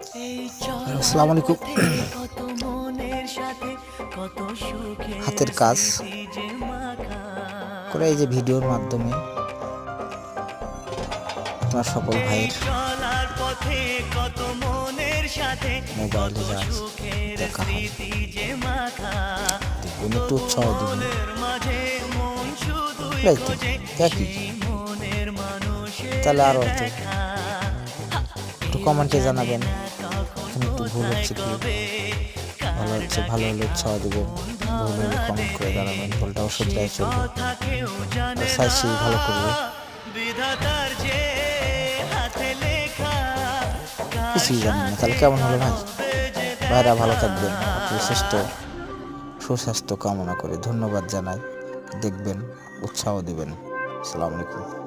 আসসালামু আলাইকুম। হাতের কাজ করে এই যে ভিডিওর মাধ্যমে আপনার সকল ভাইয়ের মোবাইলে যা দেখা হয় দেখবেন, একটু উৎসাহ দিবেন। একই তাহলে আরও একটু কমেন্টে জানাবেন এখানে একটু ভুল হচ্ছে কি ভালো হচ্ছে। ভালো হলে উৎসাহ দেবেন, ভুল হলে কমেন্ট করে জানাবেন। ভুলটাও শুধরাই চলবে, সাইজ ভালো করবে। কিছুই জানি না, তাহলে কেমন হলো ভাই? ভাইরা ভালো থাকবেন, সুস্বাস্থ্য কামনা করে ধন্যবাদ জানাই। দেখবেন, উৎসাহ দেবেন। আসসালামু আলাইকুম।